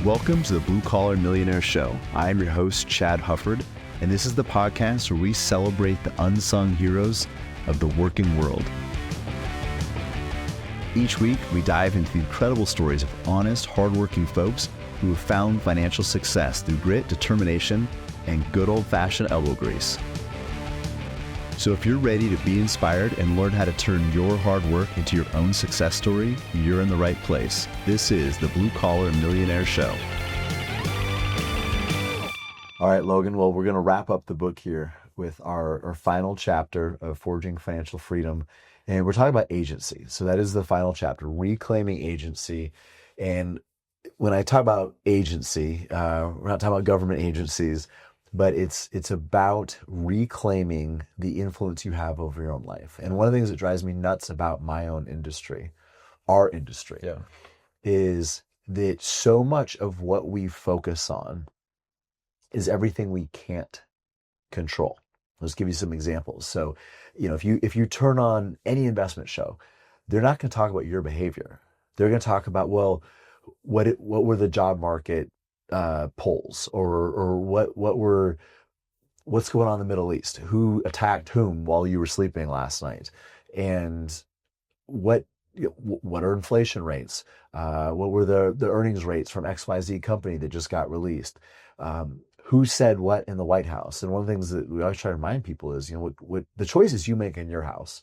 Welcome to the Blue Collar Millionaire Show. I am your host, Chad Hufford, and this is the podcast where we celebrate the unsung heroes of the working world. Each week, we dive into the incredible stories of honest, hardworking folks who have found financial success through grit, determination, and good old-fashioned elbow grease. So if you're ready to be inspired and learn how to turn your hard work into your own success story, you're in the right place. This is the Blue Collar Millionaire Show. All right, Logan. Well, we're going to wrap up the book here with our final chapter of Forging Financial Freedom. And we're talking about agency. So that is the final chapter, reclaiming agency. And when I talk about agency, we're not talking about government agencies, but it's about reclaiming the influence you have over your own life. And one of the things that drives me nuts about my own industry, our industry, is that so much of what we focus on is everything we can't control. Let's give you some examples. So, if you turn on any investment show, they're not going to talk about your behavior. They're going to talk about, well, what were the job market polls, or what's going on in the Middle East? Who attacked whom while you were sleeping last night? And what are inflation rates? What were the earnings rates from XYZ company that just got released? Who said what in the White House? And one of the things that we always try to remind people is, what the choices you make in your house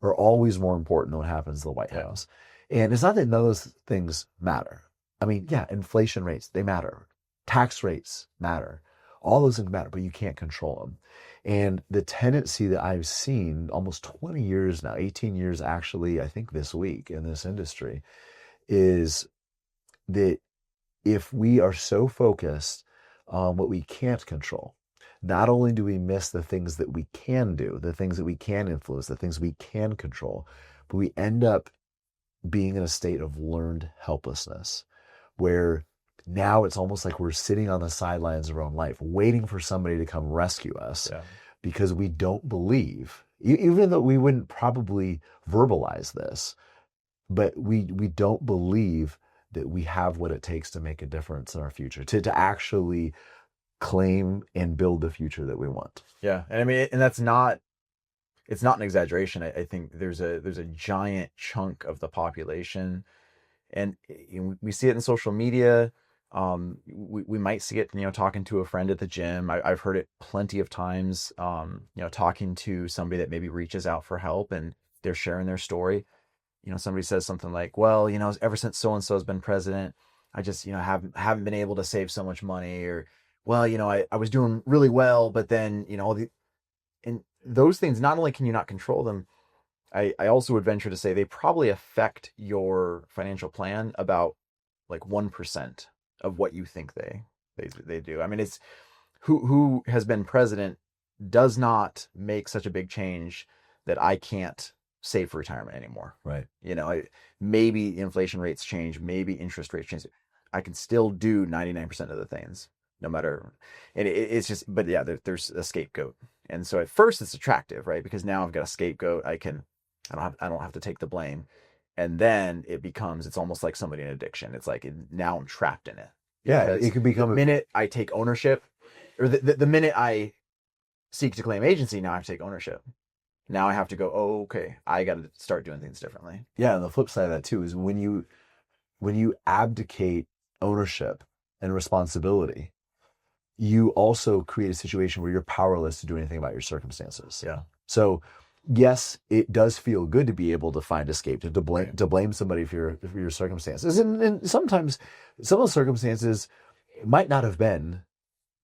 are always more important than what happens in the White House. And it's not that none of those things matter. I mean, inflation rates, they matter. Tax rates matter. All those things matter, but you can't control them. And the tendency that I've seen almost 20 years now, 18 years actually, I think this week in this industry, is that if we are so focused on what we can't control, not only do we miss the things that we can do, the things that we can influence, the things we can control, but we end up being in a state of learned helplessness, where now it's almost like we're sitting on the sidelines of our own life, waiting for somebody to come rescue us, because we don't believe, even though we wouldn't probably verbalize this, but we don't believe that we have what it takes to make a difference in our future, to actually claim and build the future that we want. Yeah. And I mean, and it's not an exaggeration. I think there's a giant chunk of the population, and we see it in social media. We might see it, talking to a friend at the gym. I've heard it plenty of times, talking to somebody that maybe reaches out for help and they're sharing their story. Somebody says something like, well, ever since so-and-so has been president, I just, haven't been able to save so much money, or, well, I was doing really well, but then, and those things, not only can you not control them, I also would venture to say they probably affect your financial plan about like 1% of what you think they do. I mean, it's who has been president does not make such a big change that I can't save for retirement anymore. Right. Maybe inflation rates change, maybe interest rates change. I can still do 99% of the things, no matter, and it's just, but yeah, there's a scapegoat. And so at first it's attractive, right? Because now I've got a scapegoat. I don't have to take the blame. And then it's almost like somebody in addiction. It's like, now I'm trapped in it. Yeah. It could become the minute I take ownership, or the minute I seek to claim agency, now I have to take ownership. Now I have to go, oh, okay, I got to start doing things differently. Yeah. And the flip side of that too is when you abdicate ownership and responsibility, you also create a situation where you're powerless to do anything about your circumstances. Yeah. So yes, it does feel good to be able to find escape, to blame somebody for your circumstances. And sometimes some of those circumstances might not have been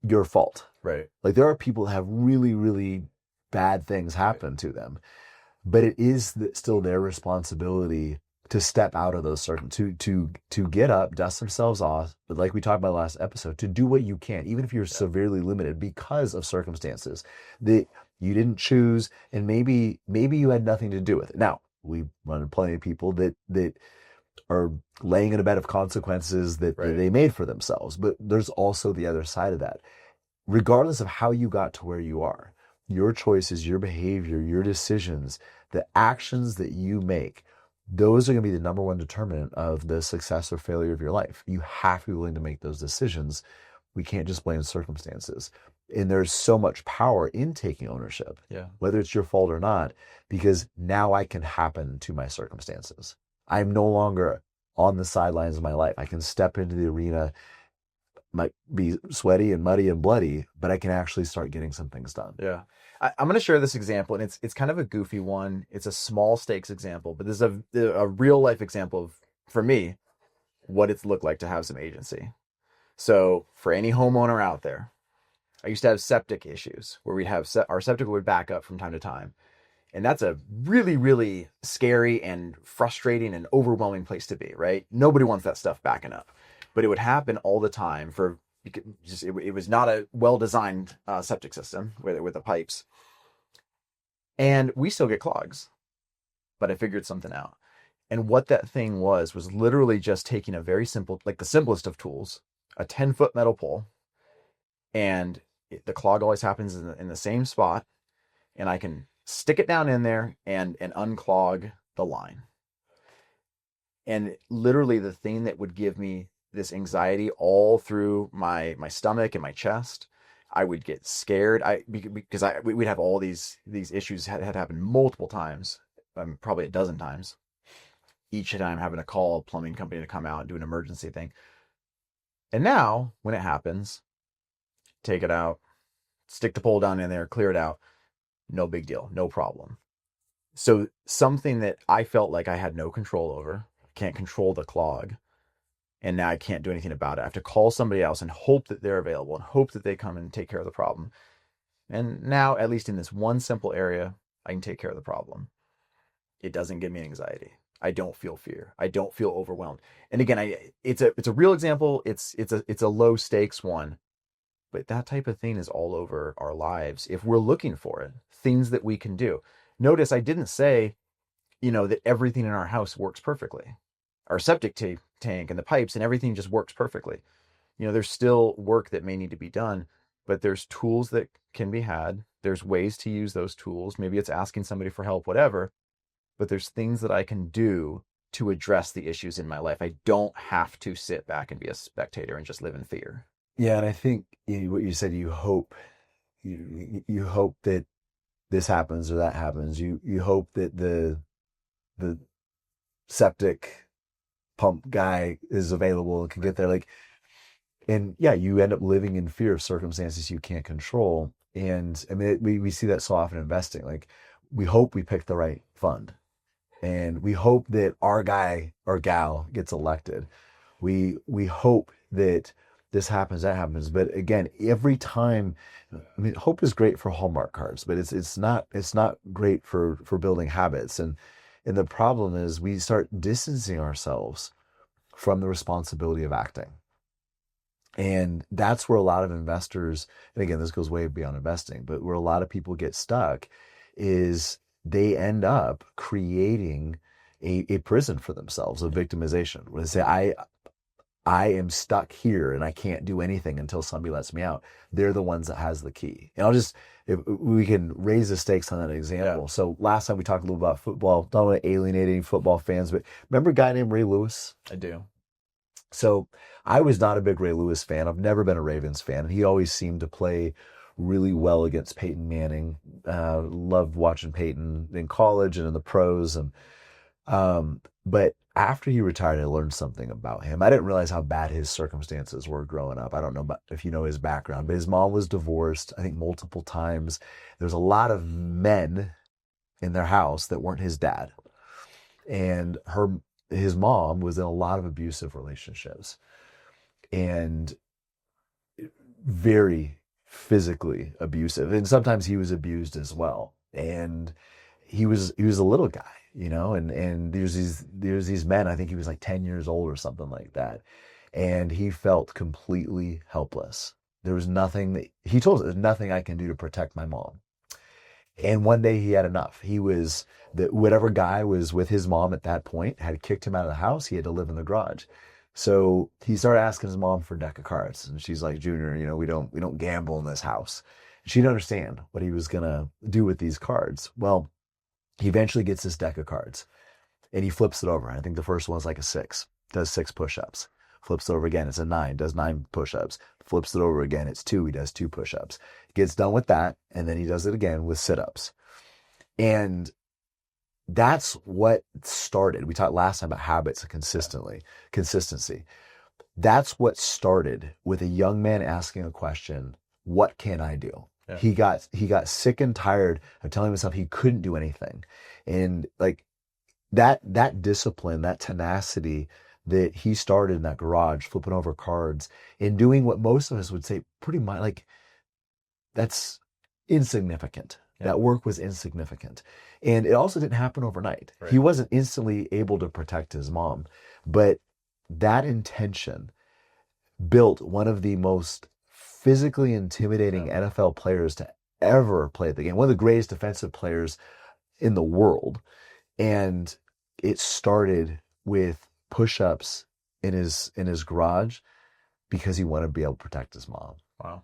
your fault. Right. Like there are people that have really, really bad things happen to them, but it is still their responsibility to step out of those to get up, dust themselves off, but like we talked about last episode, to do what you can, even if you're severely limited because of circumstances that you didn't choose, and maybe you had nothing to do with it. Now, we run into plenty of people that are laying in a bed of consequences that they made for themselves, but there's also the other side of that. Regardless of how you got to where you are, your choices, your behavior, your decisions, the actions that you make those are going to be the number one determinant of the success or failure of your life. You have to be willing to make those decisions. We can't just blame circumstances. And there's so much power in taking ownership, Yeah. whether it's your fault or not, because now I can happen to my circumstances. I'm no longer on the sidelines of my life. I can step into the arena, might be sweaty and muddy and bloody, but I can actually start getting some things done. Yeah. I'm going to share this example, and it's kind of a goofy one. It's a small stakes example, but this is a real life example of, for me, what it's looked like to have some agency. So for any homeowner out there, I used to have septic issues where we'd have our septic would back up from time to time. And that's a really, really scary and frustrating and overwhelming place to be, right? Nobody wants that stuff backing up. But it would happen all the time it was not a well-designed septic system with the pipes. And we still get clogs, but I figured something out. And what that thing was literally just taking a very simple, like the simplest of tools, a 10-foot metal pole, and the clog always happens in the same spot, and I can stick it down in there and unclog the line. And literally the thing that would give me this anxiety all through my stomach and my chest, I would get scared. Because we'd have all these issues had happened multiple times, probably a dozen times. Each time having to call a plumbing company to come out and do an emergency thing. And now when it happens, take it out, stick the pole down in there, clear it out. No big deal, no problem. So something that I felt like I had no control over, can't control the clog, and now I can't do anything about it. I have to call somebody else and hope that they're available and hope that they come and take care of the problem. And now, at least in this one simple area, I can take care of the problem. It doesn't give me anxiety. I don't feel fear. I don't feel overwhelmed. And again, it's a real example. It's a low stakes one, but that type of thing is all over our lives if we're looking for it. Things that we can do. Notice I didn't say, that everything in our house works perfectly. Our septic tank and the pipes and everything just works perfectly. There's still work that may need to be done, but there's tools that can be had. There's ways to use those tools. Maybe it's asking somebody for help, whatever, but there's things that I can do to address the issues in my life. I don't have to sit back and be a spectator and just live in fear. Yeah, and I think what you said, you hope that this happens or that happens. You hope that the septic pump guy is available and can get there. And yeah, you end up living in fear of circumstances you can't control. And I mean, we see that so often investing. Like, we hope we pick the right fund, and we hope that our guy or gal gets elected. We hope that this happens, that happens. But again, every time, I mean, hope is great for Hallmark cards, but it's not great for building habits. And the problem is we start distancing ourselves from the responsibility of acting. And that's where a lot of investors, and again, this goes way beyond investing, but where a lot of people get stuck is they end up creating a prison for themselves of victimization, where they say, I am stuck here and I can't do anything until somebody lets me out. They're the ones that has the key. And if we can raise the stakes on that example. Yeah. So last time we talked a little about football, not only alienating football fans, but remember a guy named Ray Lewis? I do. So I was not a big Ray Lewis fan. I've never been a Ravens fan. And he always seemed to play really well against Peyton Manning. Loved watching Peyton in college and in the pros. But after he retired, I learned something about him. I didn't realize how bad his circumstances were growing up. I don't know if you know his background, but his mom was divorced, I think multiple times. There was a lot of men in their house that weren't his dad. And his mom was in a lot of abusive relationships and very physically abusive. And sometimes he was abused as well. And he was a little guy, and there's these men, I think he was like 10 years old or something like that. And he felt completely helpless. There was nothing he told us, there's nothing I can do to protect my mom. And one day he had enough. Whatever guy was with his mom at that point had kicked him out of the house. He had to live in the garage. So he started asking his mom for a deck of cards. And she's like, Junior, we don't gamble in this house. She didn't understand what he was going to do with these cards. Well, he eventually gets this deck of cards. and he flips it over. I think the first one's like a 6, does 6 push-ups. Flips it over again, it's a 9, does 9 push-ups. Flips it over again, it's 2, he does 2 push-ups. Gets done with that, and then he does it again with sit-ups. And that's what started. We talked last time about habits and consistency. That's what started with a young man asking a question, what can I do? Yeah. He got sick and tired of telling himself he couldn't do anything. And like that discipline, that tenacity that he started in that garage, flipping over cards and doing what most of us would say pretty much like that's insignificant. Yeah. That work was insignificant. And it also didn't happen overnight. Right. He wasn't instantly able to protect his mom, but that intention built one of the most physically intimidating NFL players to ever play the game, one of the greatest defensive players in the world. And it started with push-ups in his garage because he wanted to be able to protect his mom. Wow.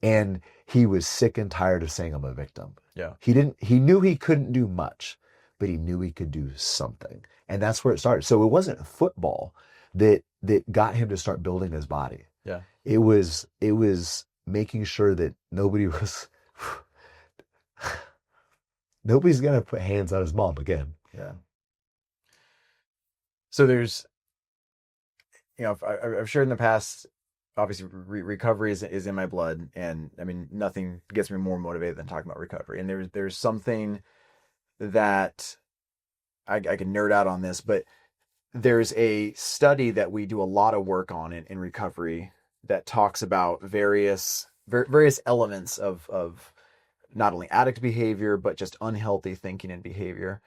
And he was sick and tired of saying I'm a victim. Yeah. He knew he couldn't do much, but he knew he could do something. And that's where it started. So it wasn't football that got him to start building his body. Yeah. It was making sure that nobody's going to put hands on his mom again. Yeah. So there's, I've shared in the past, obviously recovery is in my blood, and I mean, nothing gets me more motivated than talking about recovery. And there's something that I can nerd out on this, but there's a study that we do a lot of work on in recovery that talks about various elements of not only addict behavior, but just unhealthy thinking and behavior.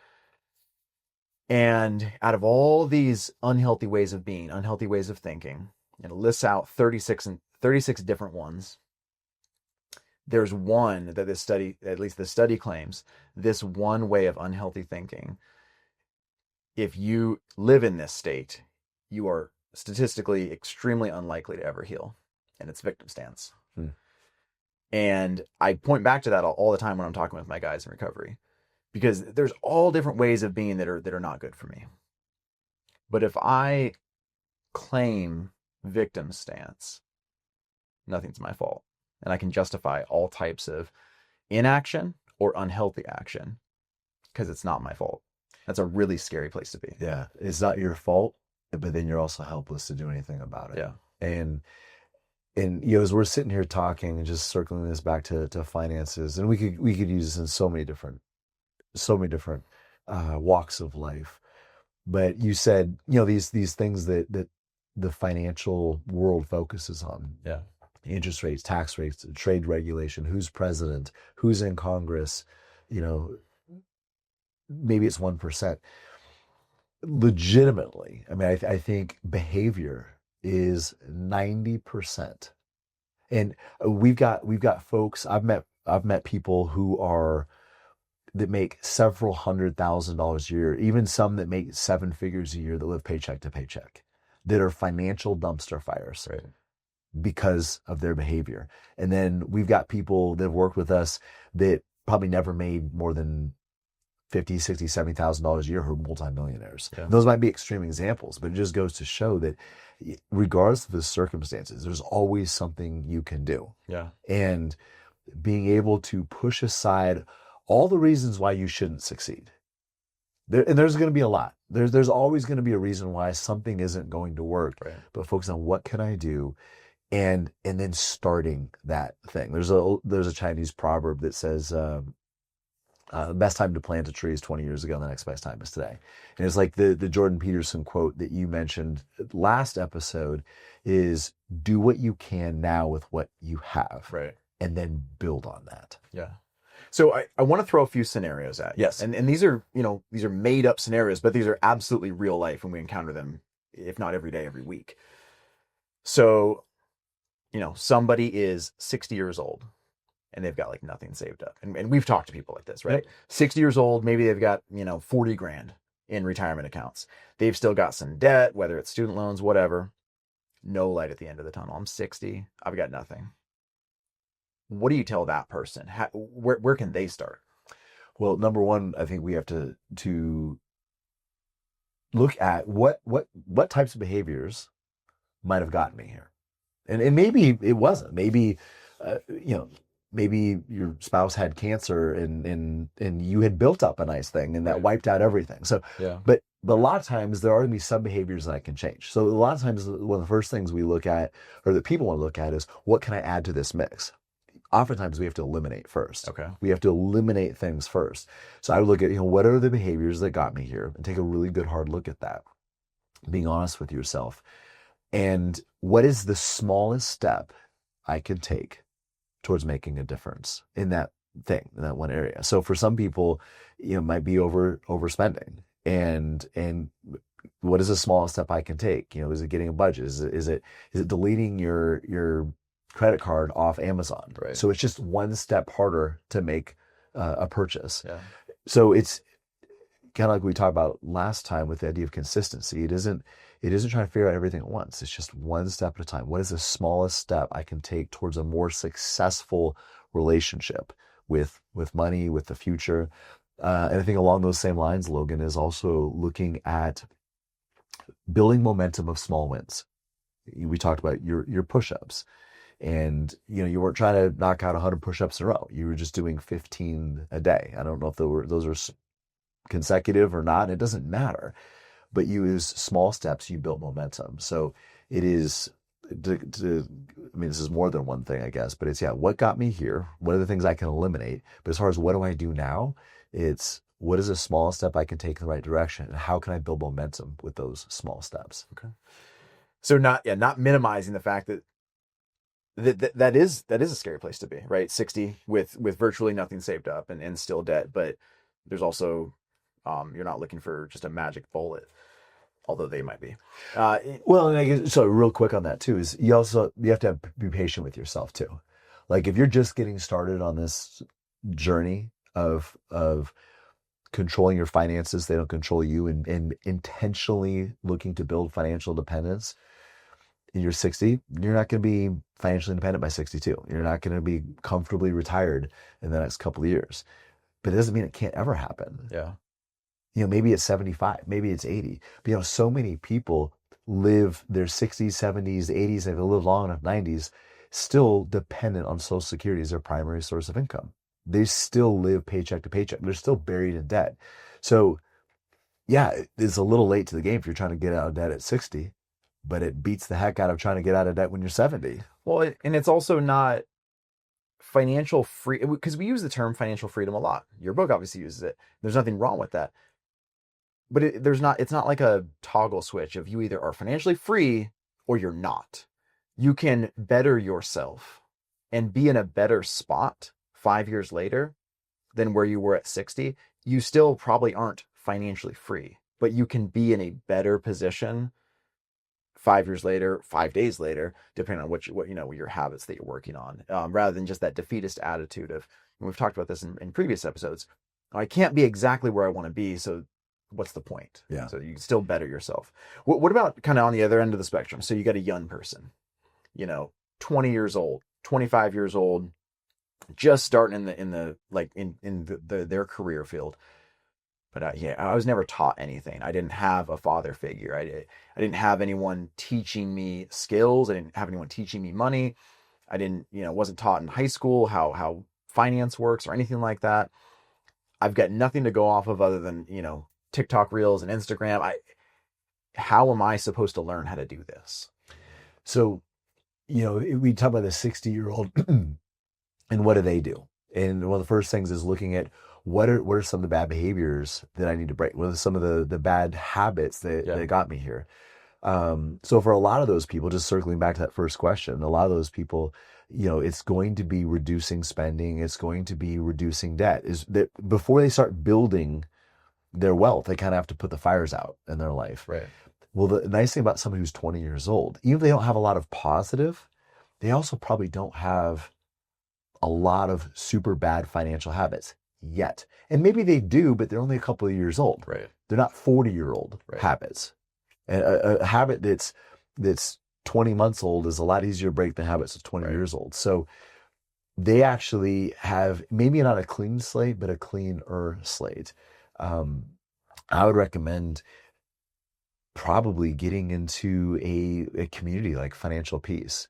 And out of all these unhealthy ways of being, unhealthy ways of thinking, it lists out 36 different ones. There's one that this study, at least the study claims, this one way of unhealthy thinking, if you live in this state, you are statistically extremely unlikely to ever heal, and it's victim stance. And I point back to that all the time when I'm talking with my guys in recovery, because there's all different ways of being that are not good for me. But if I claim victim stance, nothing's my fault, and I can justify all types of inaction or unhealthy action because it's not my fault. That's a really scary place to be. Yeah, it's not your fault, but then you're also helpless to do anything about it. Yeah. And as we're sitting here talking and just circling this back to finances, and we could use this in so many different walks of life. But you said, these things that the financial world focuses on. Yeah. Interest rates, tax rates, trade regulation, who's president, who's in Congress, maybe it's 1%. Legitimately, I mean, I think behavior is 90%. And we've got folks, I've met people that make several $100,000 a year, even some that make 7 figures a year that live paycheck to paycheck, that are financial dumpster fires. Right. Because of their behavior. And then we've got people that have worked with us that probably never made more than $50,000, $60,000, $70,000 a year who are multimillionaires. Yeah. Those might be extreme examples, but it just goes to show that regardless of the circumstances, there's always something you can do. Yeah. And being able to push aside all the reasons why you shouldn't succeed. And there's going to be a lot. There's always going to be a reason why something isn't going to work. Right. But focus on what can I do, and then starting that thing. There's a Chinese proverb that says, the best time to plant a tree is 20 years ago, and the next best time is today. And it's like the Jordan Peterson quote that you mentioned last episode is, do what you can now with what you have. Right. And then build on that. Yeah. So I want to throw a few scenarios at you. Yes. And these are made up scenarios, but these are absolutely real life, and we encounter them, if not every day, every week. So, somebody is 60 years old and they've got like nothing saved up. And we've talked to people like this, right? Yep. 60 years old, maybe they've got, 40 grand in retirement accounts. They've still got some debt, whether it's student loans, whatever. No light at the end of the tunnel. I'm 60. I've got nothing. What do you tell that person? Where can they start? Well, number one, I think we have to look at what types of behaviors might have gotten me here. And maybe it wasn't. Maybe you know, maybe your spouse had cancer and you had built up a nice thing and that Right. wiped out everything. So, Yeah. but a lot of times there are going to be some behaviors that I can change. So a lot of times one of the first things we look at, or that people want to look at, is what can I add to this mix? Oftentimes we have to eliminate first. Okay. We have to eliminate things first. So I would look at, what are the behaviors that got me here, and take a really good hard look at that, being honest with yourself. And what is the smallest step I can take towards making a difference in that thing, in that one area? So for some people, it might be overspending. And what is the smallest step I can take? Is it getting a budget? Is it deleting your credit card off Amazon? Right. So it's just one step harder to make a purchase. Yeah. So it's kind of like we talked about last time with the idea of consistency. It isn't trying to figure out everything at once. It's just one step at a time. What is the smallest step I can take towards a more successful relationship with money, with the future? And I think along those same lines, Logan, is also looking at building momentum of small wins. We talked about your push-ups, and you weren't trying to knock out 100 push-ups in a row. You were just doing 15 a day. I don't know if those are consecutive or not. It doesn't matter. But you use small steps, you build momentum. So it is this is more than one thing, I guess, but it's, what got me here? What are the things I can eliminate? But as far as what do I do now, it's what is a small step I can take in the right direction, and how can I build momentum with those small steps? Okay. So not minimizing the fact that is a scary place to be, right? 60 with virtually nothing saved up and still debt, but there's also you're not looking for just a magic bullet, although they might be. Well, and I guess, so real quick on that too, is you have to be patient with yourself too. Like if you're just getting started on this journey of controlling your finances, they don't control you, and intentionally looking to build financial independence, and you're 60, you're not going to be financially independent by 62. You're not going to be comfortably retired in the next couple of years. But it doesn't mean it can't ever happen. Yeah. Maybe it's 75, maybe it's 80. But so many people live their 60s, 70s, 80s, if they live long enough, 90s, still dependent on Social Security as their primary source of income. They still live paycheck to paycheck. They're still buried in debt. So yeah, it's a little late to the game if you're trying to get out of debt at 60, but it beats the heck out of trying to get out of debt when you're 70. Well, and it's also not financial free, because we use the term financial freedom a lot. Your book obviously uses it. There's nothing wrong with that. But it's not like a toggle switch of you either are financially free or you're not. You can better yourself and be in a better spot 5 years later than where you were at 60. You still probably aren't financially free, but you can be in a better position 5 years later, 5 days later, depending on what your habits that you're working on, rather than just that defeatist attitude of, and we've talked about this in previous episodes, I can't be exactly where I want to be, so what's the point? Yeah. So you can still better yourself. What about kind of on the other end of the spectrum? So you got a young person, 20 years old, 25 years old, just starting in their career field. But I was never taught anything. I didn't have a father figure. I didn't have anyone teaching me skills. I didn't have anyone teaching me money. I didn't, wasn't taught in high school how finance works or anything like that. I've got nothing to go off of other than, TikTok reels and Instagram. How am I supposed to learn how to do this? So, we talk about the 60-year-old and what do they do? And one of the first things is looking at what are some of the bad behaviors that I need to break? What are some of the bad habits that got me here? So for a lot of those people, just circling back to that first question, a lot of those people, it's going to be reducing spending. It's going to be reducing debt. Is that before they start building their wealth, they kind of have to put the fires out in their life. Right. Well, the nice thing about somebody who's 20 years old, even if they don't have a lot of positive, they also probably don't have a lot of super bad financial habits yet. And maybe they do, but they're only a couple of years old. Right. They're not 40-year-old habits. And a habit that's 20 months old is a lot easier to break than habits of 20 years old. So they actually have maybe not a clean slate, but a cleaner slate. I would recommend probably getting into a community like Financial Peace,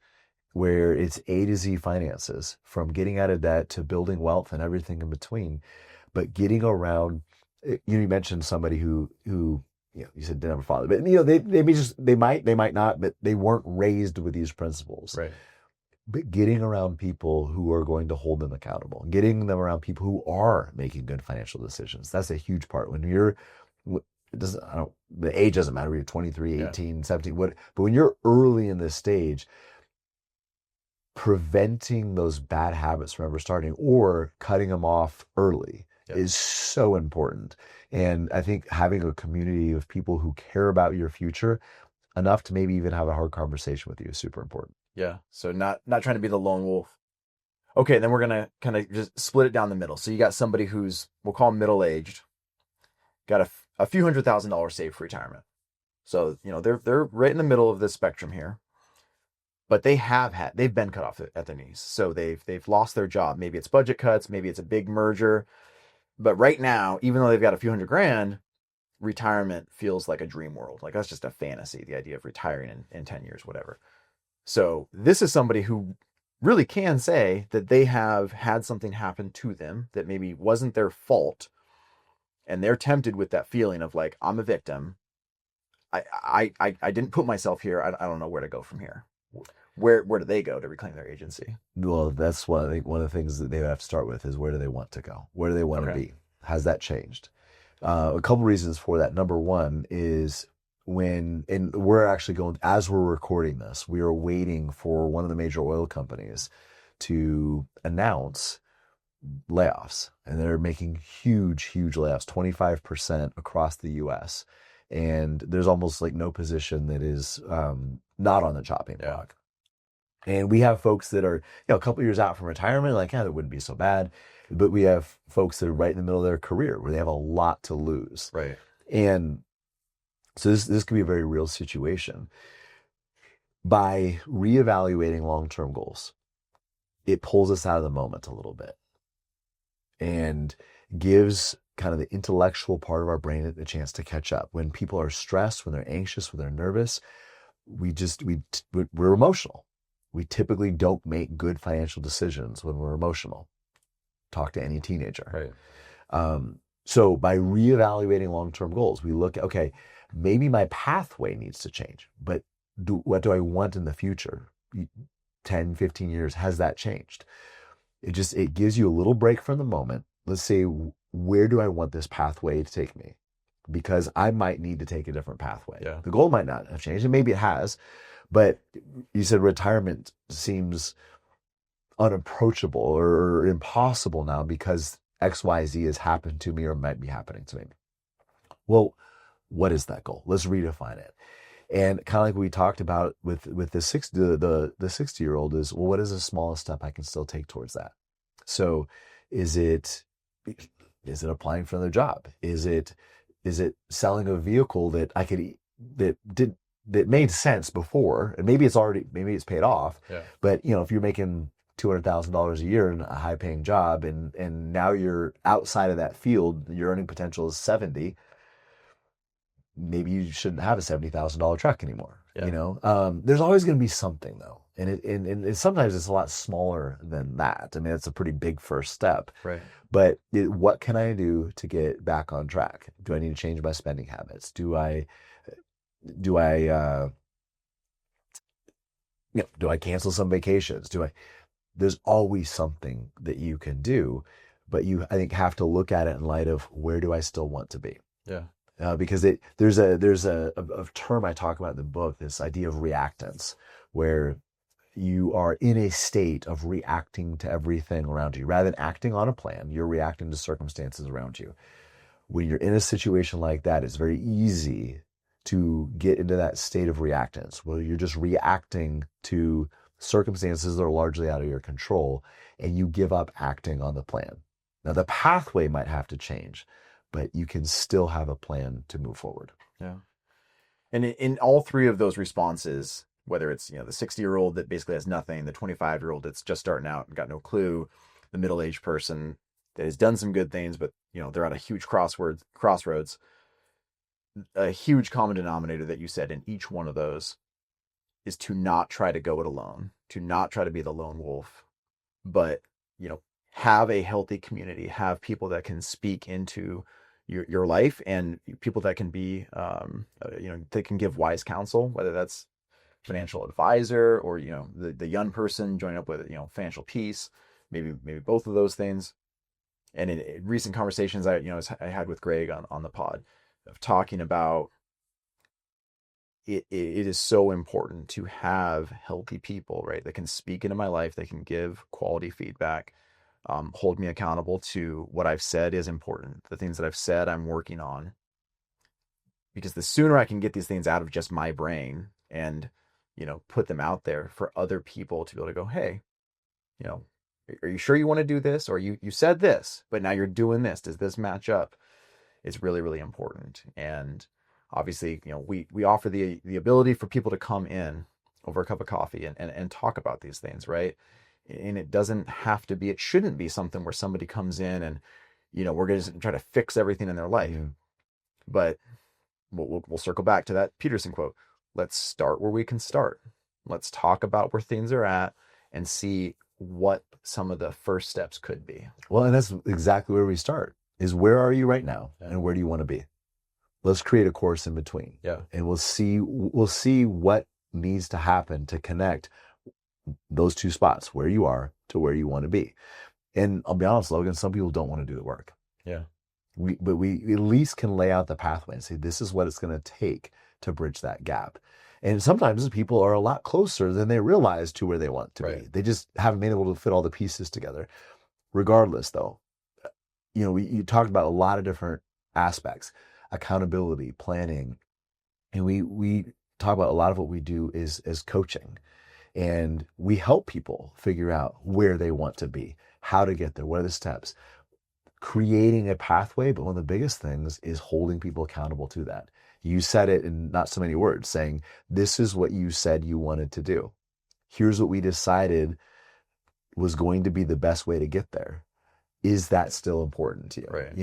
where it's A to Z finances, from getting out of debt to building wealth and everything in between. But getting around, you mentioned somebody who you said didn't have a father, but they might not, but they weren't raised with these principles. Right. But getting around people who are going to hold them accountable, getting them around people who are making good financial decisions. That's a huge part. When you're, it doesn't, I don't, the age doesn't matter. You're 23, Yeah. 18, 17, what, but when you're early in this stage, preventing those bad habits from ever starting or cutting them off early Yeah. is so important. And I think having a community of people who care about your future enough to maybe even have a hard conversation with you is super important. Yeah. So not trying to be the lone wolf. Okay, then we're gonna kind of just split it down the middle. So you got somebody who's, we'll call them middle aged, got a few $100,000 saved for retirement. So they're right in the middle of this spectrum here, but they've been cut off at the knees. So they've lost their job. Maybe it's budget cuts, maybe it's a big merger, but right now, even though they've got a few $100,000, retirement feels like a dream world. Like that's just a fantasy, the idea of retiring in 10 years, whatever. So this is somebody who really can say that they have had something happen to them that maybe wasn't their fault. And they're tempted with that feeling of like, I'm a victim. I didn't put myself here. I don't know where to go from here. Where do they go to reclaim their agency? Well, that's what I think one of the things that they have to start with is, where do they want to go? Where do they want to be? Has that changed? A couple reasons for that. Number one is and we're actually going, as we're recording this, we are waiting for one of the major oil companies to announce layoffs. And they're making huge layoffs, 25% across the US. And there's almost like no position that is not on the chopping block. And we have folks that are, a couple years out from retirement, like, that wouldn't be so bad. But we have folks that are right in the middle of their career where they have a lot to lose. Right. And so this could be a very real situation. By reevaluating long-term goals, it pulls us out of the moment a little bit and gives kind of the intellectual part of our brain a chance to catch up. When people are stressed, when they're anxious, when they're nervous, we're emotional. We typically don't make good financial decisions when we're emotional. Talk to any teenager. Right. So by reevaluating long-term goals, we look at, okay, maybe my pathway needs to change, but what do I want in the future? 10, 15 years, has that changed? It gives you a little break from the moment. Let's say, where do I want this pathway to take me? Because I might need to take a different pathway. Yeah. The goal might not have changed, and maybe it has, but you said retirement seems unapproachable or impossible now because XYZ has happened to me or might be happening to me. Well, what is that goal? Let's redefine it. And kind of like we talked about with the 60-year-old is, well, what is the smallest step I can still take towards that? So is it applying for another job? Is it selling a vehicle that that made sense before, and maybe it's paid off. Yeah. But if you're making $200,000 a year in a high paying job and now you're outside of that field, your earning potential is 70, maybe you shouldn't have a $70,000 truck anymore. Yeah. There's always going to be something though. And sometimes it's a lot smaller than that. I mean, it's a pretty big first step. Right. But what can I do to get back on track? Do I need to change my spending habits? Do I cancel some vacations? There's always something that you can do, but I think, have to look at it in light of, where do I still want to be? Yeah. Because there's a term I talk about in the book, this idea of reactance, where you are in a state of reacting to everything around you. Rather than acting on a plan, you're reacting to circumstances around you. When you're in a situation like that, it's very easy to get into that state of reactance, where you're just reacting to circumstances that are largely out of your control, and you give up acting on the plan. Now, the pathway might have to change, but you can still have a plan to move forward. Yeah. And in all three of those responses, whether it's, the 60-year-old that basically has nothing, the 25-year-old that's just starting out and got no clue, the middle-aged person that has done some good things, but they're at a huge crossroads. a huge common denominator that you said in each one of those is to not try to go it alone, to not try to be the lone wolf, but, have a healthy community, have people that can speak into your life, and people that can be, they can give wise counsel, whether that's financial advisor or, the young person joining up with, financial peace, maybe both of those things. And in recent conversations I had with Greg on the pod of talking about it is so important to have healthy people, right? That can speak into my life, they can give quality feedback, hold me accountable to what I've said is important, the things that I've said I'm working on. Because the sooner I can get these things out of just my brain and, put them out there for other people to be able to go, hey, are you sure you want to do this? Or you said this, but now you're doing this. Does this match up? It's really, really important. And obviously, we offer the ability for people to come in over a cup of coffee and talk about these things, right? And it doesn't have to be, it shouldn't be something where somebody comes in and, we're going to try to fix everything in their life. Yeah. But we'll circle back to that Peterson quote. Let's start where we can start. Let's talk about where things are at and see what some of the first steps could be. Well, and that's exactly where we start, is where are you right now? Yeah. And where do you want to be? Let's create a course in between. Yeah. And we'll see what needs to happen to connect those two spots, where you are to where you want to be. And I'll be honest, Logan, some people don't want to do the work. Yeah. But we at least can lay out the pathway and say, this is what it's going to take to bridge that gap. And sometimes people are a lot closer than they realize to where they want to be. They just haven't been able to fit all the pieces together. Regardless, though, you talked about a lot of different aspects, accountability, planning, and we talk about a lot of what we do is coaching, and we help people figure out where they want to be, how to get there, what are the steps, creating a pathway. But one of the biggest things is holding people accountable to that. You said it in not so many words, saying, this is what you said you wanted to do. Here's what we decided was going to be the best way to get there. Is that still important to you? Right.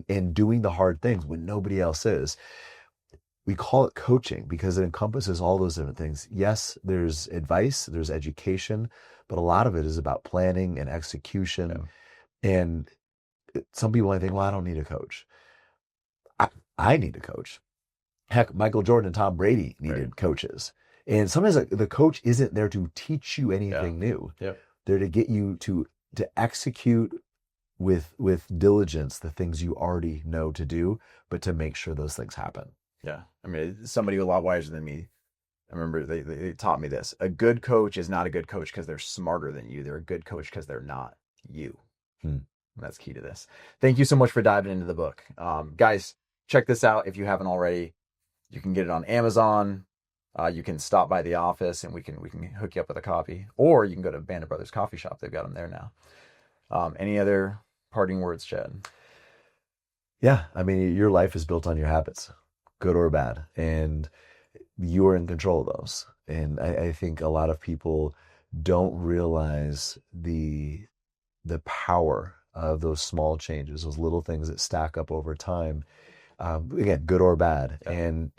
And doing the hard things when nobody else is. We call it coaching because it encompasses all those different things. Yes, there's advice, there's education, but a lot of it is about planning and execution. Yeah. And some people might think, well, I don't need a coach. I need a coach. Heck, Michael Jordan and Tom Brady needed coaches. And sometimes the coach isn't there to teach you anything new. Yep. They're to get you to execute with diligence the things you already know to do, but to make sure those things happen. Yeah. I mean, somebody a lot wiser than me, I remember they taught me this. A good coach is not a good coach because they're smarter than you. They're a good coach because they're not you. That's key to this. Thank you so much for diving into the book. Guys, check this out if you haven't already. You can get it on Amazon. You can stop by the office and we can hook you up with a copy, or you can go to Band of Brothers Coffee Shop. They've got them there now. Any other parting words, Chad? Yeah. I mean, your life is built on your habits, good or bad, and you are in control of those. And I think a lot of people don't realize the power of those small changes, those little things that stack up over time. Again, good or bad. Yeah. And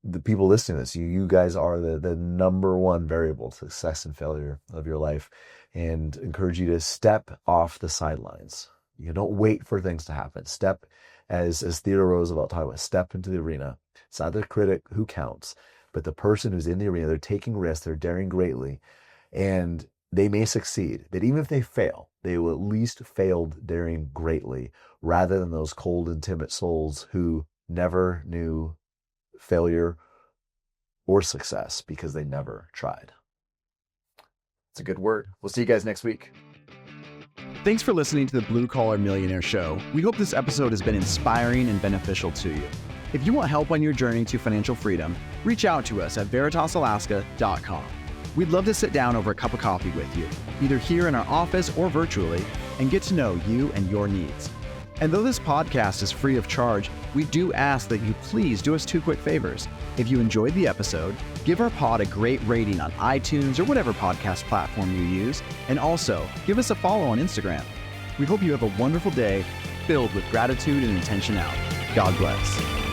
the people listening to this, you guys are the number one variable to success and failure of your life, and encourage you to step off the sidelines. You don't wait for things to happen. Step, as Theodore Roosevelt talked about, step into the arena. It's not the critic who counts, but the person who's in the arena. They're taking risks, they're daring greatly, and they may succeed. But even if they fail, they will at least failed daring greatly, rather than those cold and timid souls who never knew failure or success because they never tried. It's a good word. We'll see you guys next week. Thanks for listening to the Blue Collar Millionaire Show. We hope this episode has been inspiring and beneficial to you. If you want help on your journey to financial freedom, reach out to us at veritasalaska.com. We'd love to sit down over a cup of coffee with you, either here in our office or virtually, and get to know you and your needs. And though this podcast is free of charge, we do ask that you please do us two quick favors. If you enjoyed the episode, give our pod a great rating on iTunes or whatever podcast platform you use, and also give us a follow on Instagram. We hope you have a wonderful day filled with gratitude and intentionality. God bless.